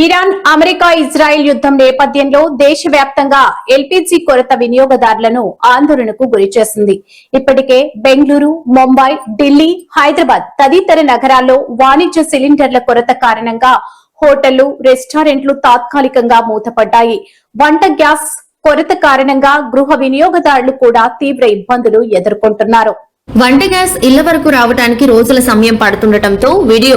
Iran America Israel యుద్ధం నేపథ్యంలో దేశవ్యాప్తంగా ఎల్పీజీ కొరత వినియోగదారులను ఆందోళనకు గురిచేసింది. ఇప్పటికే బెంగళూరు, ముంబై, ఢిల్లీ, హైదరాబాద్ తదితర నగరాల్లో వాణిజ్య సిలిండర్ల కొరత కారణంగా హోటళ్లు, రెస్టారెంట్లు తాత్కాలికంగా మూతపడ్డాయి. వంట గ్యాస్ కొరత కారణంగా గృహ వినియోగదారులు కూడా తీవ్ర ఇబ్బందులు ఎదుర్కొంటున్నారు. వంట గ్యాస్ ఇళ్ల వరకు రావడానికి రోజుల సమయం పడుతుండటంతో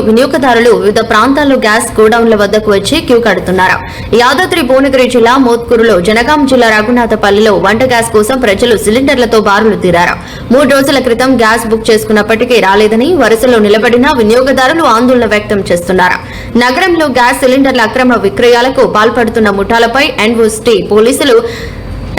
వినియోగదారులు వివిధ ప్రాంతాల్లో గ్యాస్ గోడౌన్ల వద్దకు వచ్చి క్యూ కడుతున్నారు. యాదాద్రి భువనగిరి జిల్లా మోత్కూరులో, జనగాం జిల్లా రఘునాథపల్లిలో వంట గ్యాస్ కోసం ప్రజలు సిలిండర్లతో బారులు తీరారు. 3 రోజుల క్రితం గ్యాస్ బుక్ చేసుకున్నప్పటికీ రాలేదని వరుసలో నిలబడిన వినియోగదారులు ఆందోళన వ్యక్తం చేస్తున్నారు. నగరంలో గ్యాస్ సిలిండర్ల అక్రమ విక్రయాలకు పాల్పడుతున్న ముఠాలపై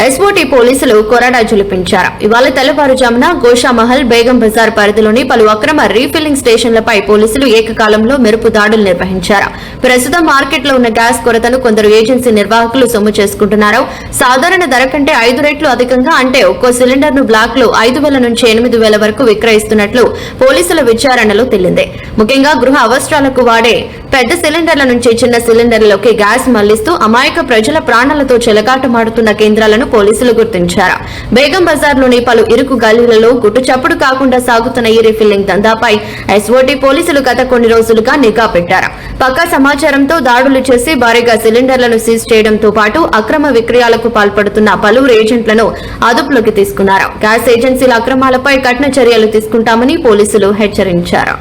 ఎస్ఓటీ పోలీసులు కొరడా జులిపించారు. ఇవాళ తెల్లవారుజామున గోషామహల్, బేగం బజార్ పరిధిలోని పలు అక్రమ రీఫిల్లింగ్ స్టేషన్లపై పోలీసులు ఏకకాలంలో మెరుపు దాడులు నిర్వహించారు. ప్రస్తుతం మార్కెట్లో ఉన్న గ్యాస్ కొరతను కొందరు ఏజెన్సీ నిర్వాహకులు సొమ్ము చేసుకుంటున్నారు. సాధారణ ధర కంటే 5 రెట్లు అధికంగా, అంటే ఒక్కో సిలిండర్ ను బ్లాక్ లో 5,000 నుంచి 8,000 వరకు విక్రయిస్తున్నట్లు పోలీసుల విచారణలో తేలింది. ముఖ్యంగా గృహ అవసరాలకు వాడే పెద్ద సిలిండర్ల నుంచి చిన్న సిలిండర్లలోకి గ్యాస్ మళ్లిస్తూ అమాయక ప్రజల ప్రాణాలతో చెలగాటమాడుతున్న కేంద్రాలను పోలీసులు గుర్తించారు. బేగం బజార్ లోని పలు ఇరుకు గల్లీలలో గుట్టు చప్పుడు కాకుండా సాగుతున్న ఈ రీఫిల్లింగ్ దందాపై ఎస్ఓటీ పోలీసులు గత కొన్ని రోజులుగా నిఘా పెట్టారు. పక్కా సమాచారంతో దాడులు చేసి భారీగా సిలిండర్లను సీజ్ చేయడంతో పాటు అక్రమ విక్రయాలకు పాల్పడుతున్న పలువురు ఏజెంట్లను అదుపులోకి తీసుకున్నారు. గ్యాస్ ఏజెన్సీల అక్రమాలపై కఠిన చర్యలు తీసుకుంటామని పోలీసులు హెచ్చరించారు.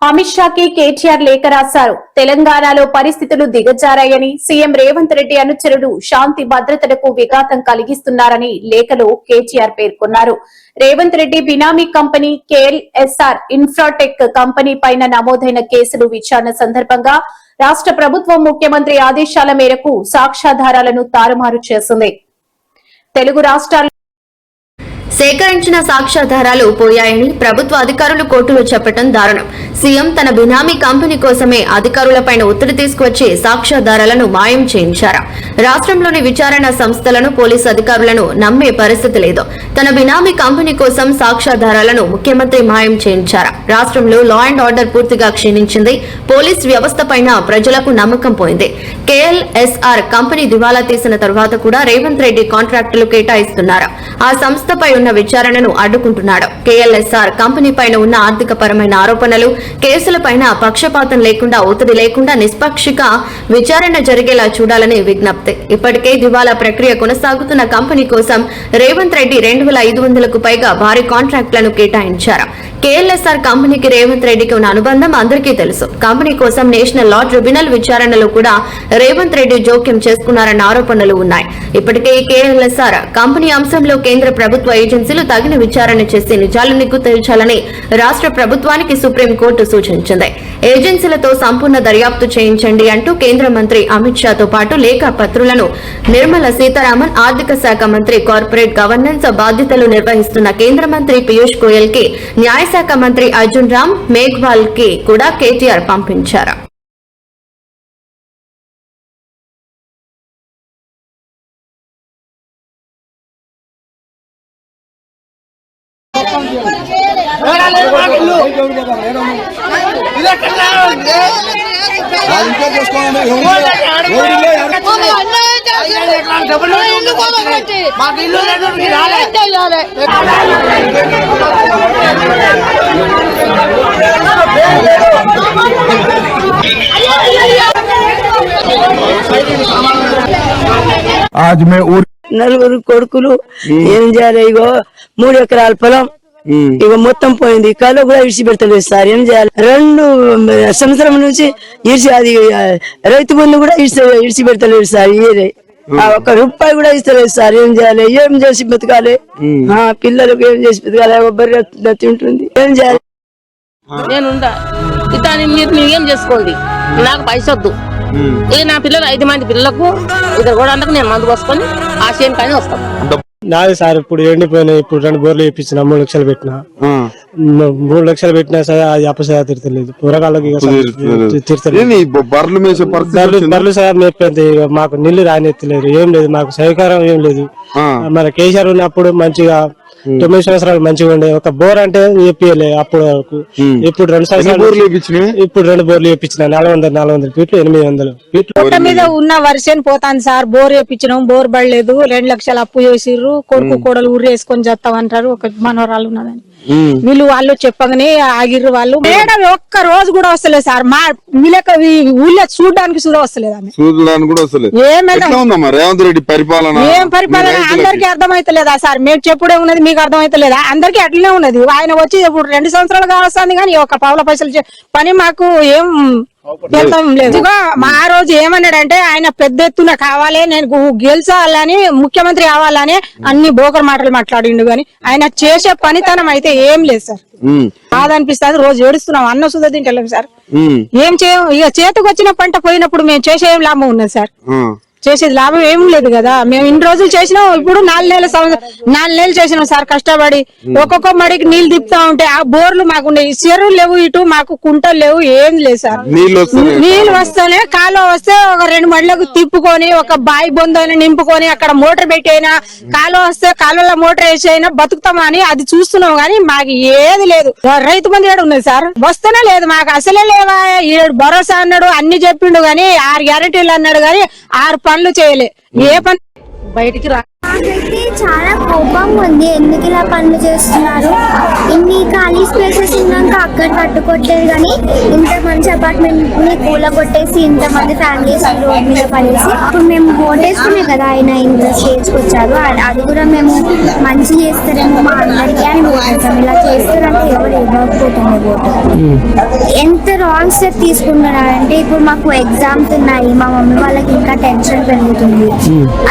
అమిత్ షాకి కేటీఆర్ లేఖ రాశారు. తెలంగాణలో పరిస్థితులు దిగజారాయని, సీఎం రేవంత్ రెడ్డి అనుచరుడు శాంతి భద్రతలకు విఘాతం కలిగిస్తున్నారని లేఖలో కేటీఆర్ పేర్కొన్నారు. రేవంత్ రెడ్డి బినామీ కంపెనీ కేఎల్ఎస్ఆర్ ఇన్ఫ్రాటెక్ కంపెనీ పైన నమోదైన కేసులు విచారణ సందర్భంగా రాష్ట్ర ప్రభుత్వం ముఖ్యమంత్రి ఆదేశాల మేరకు సాక్ష్యాధారాలను తారుమారు చేసింది. తెలుగు రాష్ట్రాల్లో సేకరించిన సాక్ష్యాధారాలు పోయాయని ప్రభుత్వ అధికారులు కోర్టులో చెప్పడం దారుణం. సీఎం తన బినామీ కంపెనీ కోసమే అధికారులపైన ఒత్తిడి తీసుకువచ్చి సాక్ష్యాధారాలను మాయం చేయించారు. రాష్ట్రంలోని విచారణ సంస్థలను, పోలీసు అధికారులను నమ్మే పరిస్థితి లేదు. తన బినామీ కంపెనీ కోసం సాక్ష్యాధారాలను ముఖ్యమంత్రి మాయం చేయించారు. రాష్ట్రంలో లా అండ్ ఆర్డర్ పూర్తిగా క్షీణించింది. పోలీస్ వ్యవస్థ పైన ప్రజలకు నమ్మకం పోయింది. కేఎల్ఎస్ఆర్ కంపెనీ దివాలా తీసిన తర్వాత కూడా రేవంత్ రెడ్డి కాంట్రాక్టులు కేటాయిస్తున్నారు. ఆ సంస్థపై ఉన్న విచారణను అడ్డుకుంటున్నాడు. కేఎల్ఎస్ఆర్ కంపెనీ పైన ఉన్న ఆర్థిక పరమైన ఆరోపణలు, కేసులపైన పక్షపాతం లేకుండా, ఒత్తిడి లేకుండా నిష్పక్షిక విచారణ జరిగేలా చూడాలని విజ్ఞప్తి. ఇప్పటికే దివాలా ప్రక్రియ కొనసాగుతున్న కంపెనీ కోసం రేవంత్ రెడ్డి 2,500కు పైగా భారీ కాంట్రాక్టులను కేటాయించారు. కేఎల్ఎస్ఆర్ కంపెనీకి రేవంత్ రెడ్డికి ఉన్న అనుబంధం అందరికీ తెలుసు. కంపెనీ కోసం నేషనల్ లా ట్రిబ్యునల్ విచారణలో కూడా రేవంత్ రెడ్డి జోక్యం చేసుకున్నారన్న ఆరోపణలు ఉన్నాయి. ఇప్పటికే కేఎల్ఎస్ఆర్ కంపెనీ అంశంలో కేంద్ర ప్రభుత్వ ఏజెన్సీలు తగిన విచారణ చేసి నిజాలు నిగ్గు తేల్చాలని రాష్ట్ర ప్రభుత్వానికి సుప్రీంకోర్టు సూచించింది. ఏజెన్సీలతో సంపూర్ణ దర్యాప్తు చేయించండి అంటూ కేంద్ర మంత్రి అమిత్ షాతో పాటు లేఖాపత్రులను నిర్మలా సీతారామన్, ఆర్థిక శాఖ మంత్రి, కార్పొరేట్ గవర్నెన్స్ బాధ్యతలు నిర్వహిస్తున్న కేంద్ర మంత్రి పీయూష్ గోయల్ కి, న్యాయశాఖ మంత్రి అర్జున్ రామ్ మేఘ్వాల్ కి కూడా కేటీఆర్ పంపించారు. आज मैं నలుగురు కొడుకులు ఏం చేయాలి? ఇగో 3 ఎకరాల పొలం ఇక మొత్తం పోయింది. కళ్ళు కూడా ఇడిచిపెడతలేదు సార్. ఏం చేయాలి? 2 సంవత్సరం నుంచి అది రైతు బంధు కూడా ఇడిచిపెడతలేదు సార్. ఒక్క రూపాయి కూడా ఇస్తలేదు సార్. ఏం చేయాలి? ఏం చేసి బతకాలి? పిల్లలకు ఏం చేసి బతకాలి? బర్రె తింటుంది. ఏం చేయాలి? నేనుందా ఇతని మీరు ఏం చేసుకోండి, నాకు పైసొద్దు. ఇక నా పిల్లలు 5 మంది పిల్లలకు ఇద్దరు కూడా అందుకు నేను మందు పోసుకొని ఆ చేను కానీ వస్తాను. నాది సార్ ఇప్పుడు ఎండిపోయినాయి. ఇప్పుడు 2 బోర్లు వేయించిన 3 లక్షలు పెట్టినా 3 లక్షలు పెట్టినా సరే అది అపసయ తీర్చలేదు. పూరగాళ్ళకి బర్రెలు సార్ మేపేది. మాకు నీళ్లు రానెత్తలేదు, ఏం లేదు, మాకు సహకారం ఏం లేదు. మన కేసీఆర్ ఉన్నప్పుడు మంచిగా 9 సంవత్సరాలు మంచిగా ఉండే. ఒక బోర్ అంటే చెప్పలే అప్పుడు. ఇప్పుడు 2 సంవత్సరాలు ఇప్పుడు 2 బోర్లు వేయించిన 400 ఫీట్లు 800 ఫీట్లు. పొట్ట మీద ఉన్న వర్షం పోతాను సార్. బోర్ వేయించినాం, బోర్ పడలేదు. 2 లక్షలు అప్పు చేసిర్రు. కొడుకు కోడలు ఊరు వేసుకొని చేస్తామంటారు. ఒక మనవరాలు ఉన్నదని వాళ్ళు చెప్పగానే ఆగిర్రు. వాళ్ళు మేడం ఒక్క రోజు కూడా వస్తలేదు సార్. మా వీళ్ళకి ఊళ్ళో చూడడానికి కూడా వస్తలేదు. ఏం పరిపాలన అందరికీ అర్థమైతలేదా సార్? మేము చెప్పుడే ఉన్నది మీకు అర్థమైతలేదా? అందరికీ అట్లనే ఉన్నది. ఆయన వచ్చి ఇప్పుడు 2 సంవత్సరాలుగా వస్తుంది కానీ ఒక పావుల పైసలు పని మాకు ఏం వెళ్తాం లేదు. మా రోజు ఏమన్నాడంటే ఆయన పెద్ద ఎత్తున కావాలి, నేను గెలిచాలని, ముఖ్యమంత్రి కావాలని అన్ని బోకర్ మాటలు మాట్లాడిండు. గాని ఆయన చేసే పనితనం అయితే ఏం లేదు సార్. బాధనిపిస్తుంది. రోజు ఏడుస్తున్నాం. అన్న సుధా తింటలేము సార్. ఏం చేయం? ఇక చేతికి వచ్చిన పంట పోయినప్పుడు మేము చేసే ఏం లాభం ఉన్నది సార్? చేసేది లాభం ఏం లేదు కదా. మేము ఇన్ని రోజులు చేసినాం. ఇప్పుడు 4 నెలలు చేసినాం సార్ కష్టపడి. ఒక్కొక్క మడికి నీళ్లు తిప్పుతా ఉంటే ఆ బోర్లు మాకుండే చెరువులు లేవు, ఇటు మాకు కుంటలు లేవు, ఏం లేదు సార్. నీళ్లు వస్తేనే కాలువ వస్తే ఒక 2 మడులకు తిప్పుకొని ఒక బాయి బొందని నింపుకొని అక్కడ మోటార్ పెట్టి అయినా కాలువ వస్తే కాలువలో మోటార్ వేసి అయినా బతుకుతామని అది చూస్తున్నాం. గానీ మాకు ఏది లేదు. రైతు బంధు ఏడు ఉన్నది సార్, వస్తేనే లేదు. మాకు అసలే లేవా. 7 భరోసా అన్నాడు, అన్ని చెప్పిండు గానీ 6 గ్యారెంటీలు అన్నాడు గానీ 6 పనులు చేయలే. ఏ పని బయటికి రా. నాకైతే చాలా కోపం ఉంది. ఎందుకు ఇలా పనులు చేస్తున్నారు? ఇన్ని ఖాళీ స్పేసెస్ ఉన్నాక అక్కడ కట్టుకోవట్లేదు. కానీ ఇంత మంచి అపార్ట్మెంట్ ని కూలగొట్టేసి ఇంతమంది ఫ్యామిలీస్ రోడ్ మీద పడేసి ఇప్పుడు మేము ఓటేసుకునే కదా ఆయన ఇంత స్టేజ్కి వచ్చారు. అది కూడా మేము మంచి చేస్తారేమో మా అందరికీ అని ఓటేస్తాం. ఇలా చేస్తారంటే ఎవరు ఇవ్వకపోతుంది ఓటు. ఎంత రాంగ్ స్టెప్ తీసుకుంటున్నారంటే ఇప్పుడు మాకు ఎగ్జామ్స్ ఉన్నాయి. మా మమ్మీ వాళ్ళకి ఇంకా టెన్షన్ పెరుగుతుంది.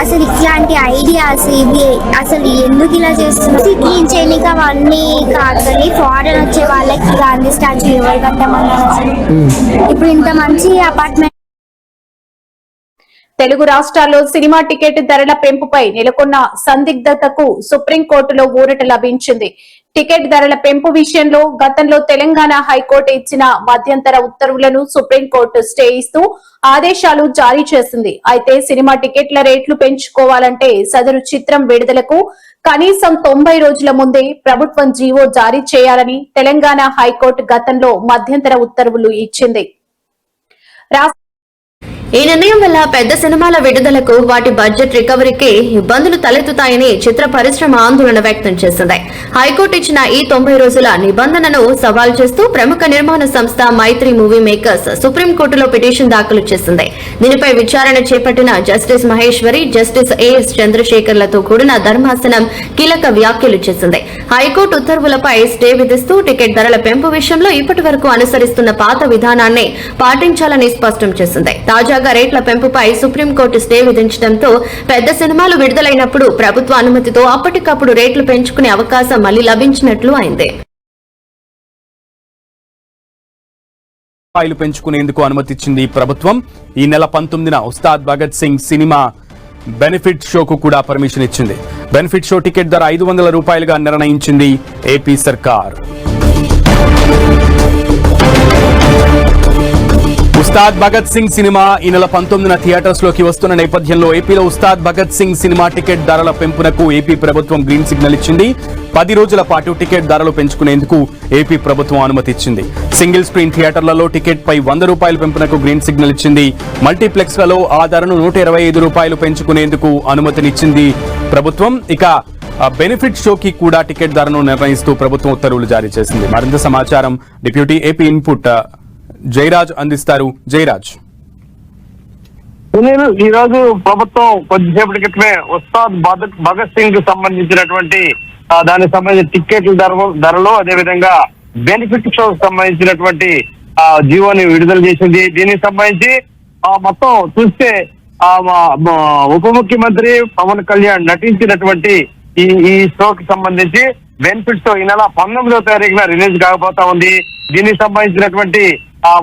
అసలు ఇట్లాంటి ఐడియాస్ ఇవి అసలు ఎందుకు ఇలా చేస్తున్నారు? క్లీన్ చేయడానికి అవన్నీ కాదు కానీ ఫారెన్ వచ్చే వాళ్ళకి గాంధీ స్టాచ్యూ ఎవరు కట్టమన్నారు? ఇప్పుడు ఇంత మంచి అపార్ట్మెంట్. తెలుగు రాష్ట్రాల్లో సినిమా టికెట్ ధరల పెంపుపై నెలకొన్న సందిగ్ధతకు సుప్రీంకోర్టులో ఊరట లభించింది. టికెట్ ధరల పెంపు విషయంలో గతంలో తెలంగాణ హైకోర్టు ఇచ్చిన మధ్యంతర ఉత్తర్వులను సుప్రీంకోర్టు స్టే ఇస్తూ ఆదేశాలు జారీ చేసింది. అయితే సినిమా టికెట్ల రేట్లు పెంచుకోవాలంటే సదరు చిత్రం విడుదలకు కనీసం 90 రోజుల ముందే ప్రభుత్వం జీవో జారీ చేయాలని తెలంగాణ హైకోర్టు గతంలో మధ్యంతర ఉత్తర్వులు ఇచ్చింది. ఈ నిర్ణయం వల్ల పెద్ద సినిమాల విడుదలకు వాటి బడ్జెట్ రికవరీకి ఇబ్బందులు తలెత్తుతాయని చిత్ర పరిశ్రమ ఆందోళన వ్యక్తం చేసింది. హైకోర్టు ఇచ్చిన ఈ 90 రోజుల నిబంధనను సవాల్ చేస్తూ ప్రముఖ నిర్మాణ సంస్థ మైత్రి మూవీ మేకర్స్ సుప్రీంకోర్టులో పిటిషన్ దాఖలు చేసింది. దీనిపై విచారణ చేపట్టిన జస్టిస్ మహేశ్వరి, జస్టిస్ ఏఎస్ చంద్రశేఖర్లతో కూడిన ధర్మాసనం కీలక వ్యాఖ్యలు చేసింది. హైకోర్టు ఉత్తర్వులపై స్టే విధిస్తూ టికెట్ ధరల పెంపు విషయంలో ఇప్పటి వరకు అనుసరిస్తున్న పాత విధానాన్నే పాటించాలని స్పష్టం చేసింది. తాజాగా రేట్ల పెంపుపై సుప్రీంకోర్టు స్టే విధించడంతో పెద్ద సినిమాలు విడుదలైనప్పుడు ప్రభుత్వ అనుమతితో అప్పటికప్పుడు రేట్లు పెంచుకునే అవకాశం మళ్లీ లభించినట్లు అయింది. రూపాయలు పెంచుకునేందుకు అనుమతిచ్చింది ప్రభుత్వం. ఈ నెల 19న ఉస్తాద్ భగత్ సింగ్ సినిమా బెనిఫిట్ షోకు కూడా పర్మిషన్ ఇచ్చింది. బెనిఫిట్ షో టికెట్ ధర 500 రూపాయలుగా నిర్ణయించింది ఏపీ సర్కార్. ఉస్తాద్ భగత్ సింగ్ సినిమా ఈ నెల 19న థియేటర్స్ లోకి వస్తున్న నేపథ్యంలో ఏపీలో ఉస్తాద్ భగత్ సింగ్ సినిమా టికెట్ ధరల పెంపునకు ఏపీ ప్రభుత్వం గ్రీన్ సిగ్నల్ ఇచ్చింది. 10 రోజుల పాటు టికెట్ ధరలు పెంచుకునేందుకు ఏపీ ప్రభుత్వం అనుమతి ఇచ్చింది. సింగిల్ స్క్రీన్ థియేటర్లలో టికెట్ పై 100 రూపాయల పెంపునకు గ్రీన్ సిగ్నల్ ఇచ్చింది. మల్టీప్లెక్స్ లలో ఆ ధరను 125 రూపాయలు పెంచుకునేందుకు అనుమతినిచ్చింది ప్రభుత్వం. ఇక బెనిఫిట్ షోకి కూడా టికెట్ ధరను నిర్ణయిస్తూ ప్రభుత్వం ఉత్తర్వులు జారీ చేసింది. మరింత సమాచారం డిప్యూటీ ఏపీ ఇన్పుట్ జయరాజ్ అందిస్తారు. జయరాజ్, ఈ రోజు ప్రభుత్వం కొద్దిసేపటి క్రితమే ఉస్తాద్ భగత్ సింగ్ కు సంబంధించినటువంటి దానికి సంబంధించిన టికెట్ల ధరలు అదేవిధంగా బెనిఫిట్ షోకి సంబంధించినటువంటి జీవోని విడుదల చేసింది. దీనికి సంబంధించి మొత్తం చూస్తే ఉప ముఖ్యమంత్రి పవన్ కళ్యాణ్ నటించినటువంటి ఈ షోకి సంబంధించి బెనిఫిట్ షో ఈ నెల 19వ తారీఖున రిలీజ్ కాబోతా ఉంది. దీనికి సంబంధించినటువంటి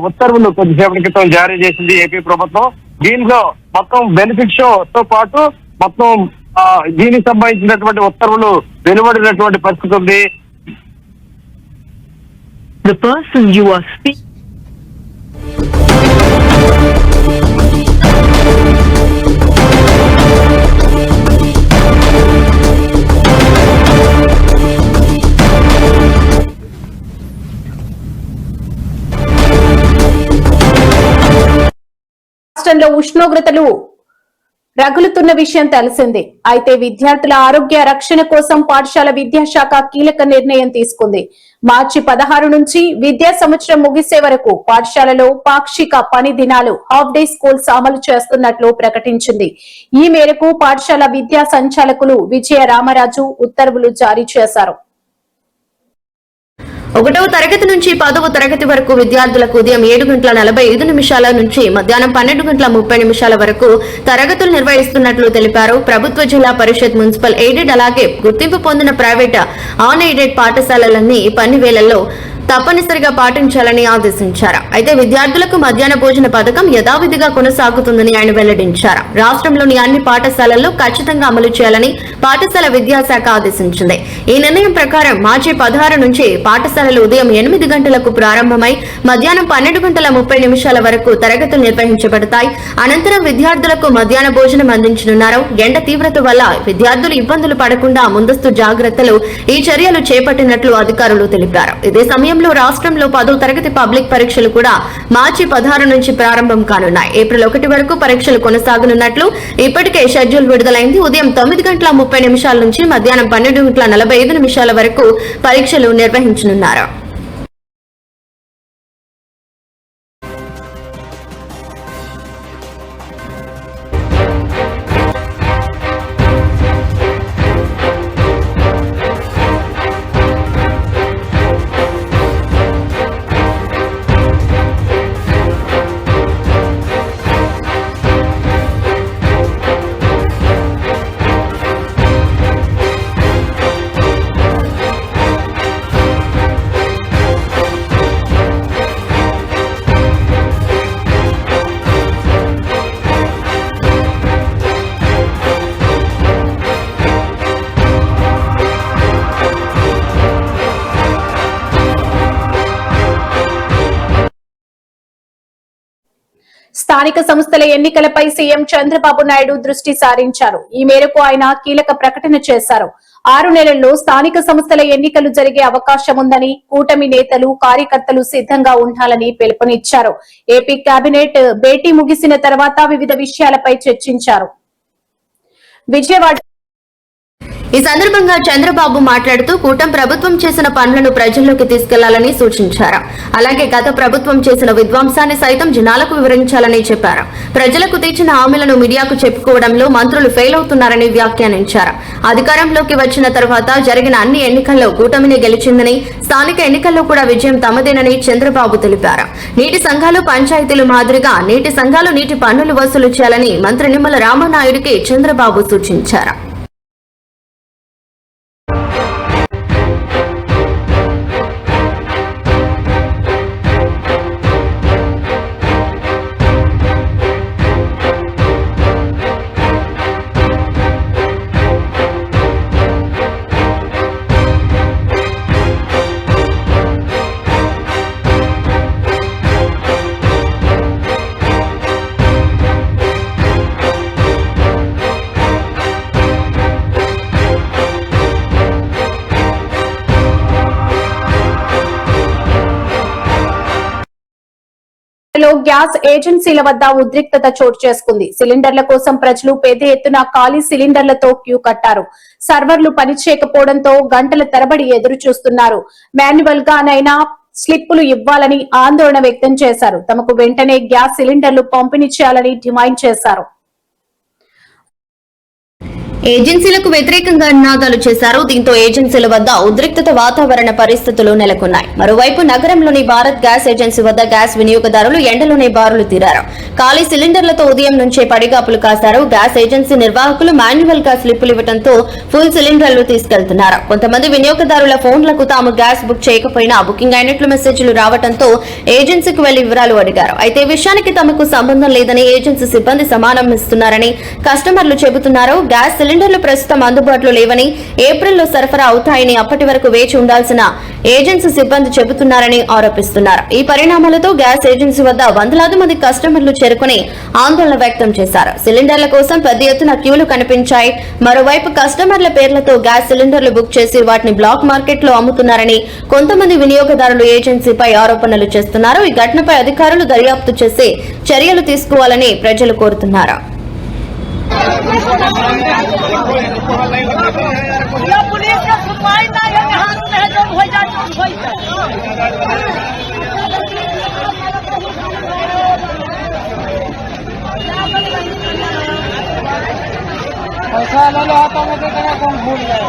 ఉత్తర్వులు కొద్దిసేపటి క్రితం జారీ చేసింది ఏపీ ప్రభుత్వం. దీంట్లో మొత్తం బెనిఫిట్ షో తో పాటు మొత్తం దీనికి సంబంధించినటువంటి ఉత్తర్వులు వెలువడినటువంటి పరిస్థితి ఉంది. The person you are speaking. రాష్ట్రంలో ఉష్ణోగ్రతలు రగులుతున్న విషయం తెలిసిందే. అయితే విద్యార్థుల ఆరోగ్య రక్షణ కోసం పాఠశాల విద్యాశాఖ కీలక నిర్ణయం తీసుకుంది. మార్చి 16 నుంచి విద్యా సంవత్సరం ముగిసే వరకు పాఠశాలలో పాక్షిక పని దినాలు హాఫ్ డే స్కూల్స్ అమలు చేస్తున్నట్లు ప్రకటించింది. ఈ మేరకు పాఠశాల విద్యా సంచాలకులు విజయ రామరాజు ఉత్తర్వులు జారీ చేశారు. 1వ తరగతి నుంచి 10వ తరగతి వరకు విద్యార్థులకు ఉదయం 7:45 నుంచి మధ్యాహ్నం 12:30 వరకు తరగతులు నిర్వహిస్తున్నట్లు తెలిపారు. ప్రభుత్వ జిల్లా పరిషత్, మున్సిపల్ ఎయిడెడ్ అలాగే గుర్తింపు పొందిన ప్రైవేట్ ఆన్ ఎయిడెడ్ పాఠశాలలన్నీ పని వేళల్లో తప్పనిసరిగా పాటించాలని ఆదేశించారు. అయితే విద్యార్థులకు మధ్యాహ్న భోజన పథకం యథావిధిగా కొనసాగుతుందని ఆయన వెల్లడించారు. రాష్ట్రంలోని అన్ని పాఠశాలల్లో ఖచ్చితంగా అమలు చేయాలని పాఠశాల విద్యాశాఖ ఆదేశించింది. ఈ నిర్ణయం ప్రకారం మార్చి 16 నుంచి పాఠశాలలు ఉదయం 8 గంటలకు ప్రారంభమై మధ్యాహ్నం 12:30 వరకు తరగతులు నిర్వహించబడతాయి. అనంతరం విద్యార్థులకు మధ్యాహ్న భోజనం అందించనున్నారు. ఎండ తీవ్రత వల్ల విద్యార్థులు ఇబ్బందులు పడకుండా ముందస్తు జాగ్రత్తలు ఈ చర్యలు చేపట్టినట్లు అధికారులు తెలిపారు. ఇదే సమయంలో రాష్ట్రంలో 10వ తరగతి పబ్లిక్ పరీక్షలు కూడా మార్చి 16 నుంచి ప్రారంభం కానున్నాయి. ఏప్రిల్ 1 వరకు పరీక్షలు కొనసాగనున్నట్లు ఇప్పటికే షెడ్యూల్ విడుదలైంది. ఉదయం 9:30 నుంచి మధ్యాహ్నం 12:45 వరకు పరీక్షలు నిర్వహించనున్నారు. స్థానిక సంస్థల ఎన్నికలపై సీఎం చంద్రబాబు నాయుడు దృష్టి సారించారు. ఈ మేరకు ఆయన కీలక ప్రకటన చేశారు. 6 నెలల్లో స్థానిక సంస్థల ఎన్నికలు జరిగే అవకాశం ఉందని, కూటమి నేతలు, కార్యకర్తలు సిద్ధంగా ఉండాలని పిలుపునిచ్చారు. ఏపీ కేబినెట్ భేటీ ముగిసిన తర్వాత వివిధ విషయాలపై చర్చించారు. విజయవాడ ఈ సందర్భంగా చంద్రబాబు మాట్లాడుతూ కూటమి ప్రభుత్వం చేసిన పనులను ప్రజల్లోకి తీసుకెళ్లాలని సూచించారు. అలాగే గత ప్రభుత్వం చేసిన విధ్వంసాన్ని సైతం జనాలకు వివరించాలని చెప్పారు. ప్రజలకు తెచ్చిన హామీలను మీడియాకు చెప్పుకోవడంలో మంత్రులు ఫెయిల్ అవుతున్నారని వ్యాఖ్యానించారు. అధికారంలోకి వచ్చిన తర్వాత జరిగిన అన్ని ఎన్నికల్లో కూటమిని గెలిచిందని, స్థానిక ఎన్నికల్లో కూడా విజయం తమదేనని చంద్రబాబు తెలిపారు. నీటి సంఘాలు పంచాయతీలు మాదిరిగా నీటి సంఘాలు నీటి పన్నులు వసూలు చేయాలని మంత్రి నిమ్మల రామనాయుడికి చంద్రబాబు సూచించారు. గ్యాస్ ఏజెన్సీల వద్ద ఉద్రిక్తత చోటు చేసుకుంది. సిలిండర్ల కోసం ప్రజలు పెద్ద ఎత్తున ఖాళీ సిలిండర్లతో క్యూ కట్టారు. సర్వర్లు పనిచేయకపోవడంతో గంటల తరబడి ఎదురు చూస్తున్నారు. మాన్యువల్ గానైనా స్లిప్పులు ఇవ్వాలని ఆందోళన వ్యక్తం చేశారు. తమకు వెంటనే గ్యాస్ సిలిండర్లు పంపిణీ చేయాలని డిమాండ్ చేశారు. ఏజెన్సీలకు వ్యతిరేకంగా నినాదాలు చేశారు. దీంతో ఏజెన్సీల వద్ద ఉద్రిక్తత వాతావరణ పరిస్థితులు నెలకొన్నాయి. మరోవైపు నగరంలోని భారత్ గ్యాస్ ఏజెన్సీ వద్ద గ్యాస్ వినియోగదారులు ఎండలోనే బారులు తీరారు. ఖాళీ సిలిండర్లతో ఉదయం నుంచే పడిగాపులు కాశారు. గ్యాస్ ఏజెన్సీ నిర్వాహకులు మాన్యువల్ గా స్లిప్పులు ఇవ్వడంతో ఫుల్ సిలిండర్లు తీసుకెళ్తున్నారు. కొంతమంది వినియోగదారుల ఫోన్లకు తాము గ్యాస్ బుక్ చేయకపోయినా బుకింగ్ అయినట్లు మెసేజ్లు రావడంతో ఏజెన్సీకి వెళ్లి వివరాలు అడిగారు. అయితే ఈ విషయానికి తమకు సంబంధం లేదని ఏజెన్సీ సిబ్బంది సమానం ఇస్తున్నారని కస్టమర్లు చెబుతున్నారు. గ్యాస్ సిలిండర్లు ప్రస్తుతం అందుబాటులో లేవని, ఏప్రిల్లో సరఫరా అవుతాయని అప్పటి వరకు వేచి ఉండాల్సిన ఏజెన్సీ సిబ్బంది చెబుతున్నారని ఆరోపిస్తున్నారు. ఈ పరిణామాలతో గ్యాస్ ఏజెన్సీ వద్ద వందలాది మంది కస్టమర్లు చేరుకుని ఆందోళన వ్యక్తం చేశారు. సిలిండర్ల కోసం పెద్ద ఎత్తున క్యూలు కనిపించాయి. మరోవైపు కస్టమర్ల పేర్లతో గ్యాస్ సిలిండర్లు బుక్ చేసి వాటిని బ్లాక్ మార్కెట్ లో అమ్ముతున్నారని కొంతమంది వినియోగదారులు ఏజెన్సీపై ఆరోపణలు చేస్తున్నారు. ఈ ఘటనపై అధికారులు దర్యాప్తు చేసి చర్యలు తీసుకోవాలని ప్రజలు కోరుతున్నారు. पैसा ले लो हाथों में, कौन भूल गए।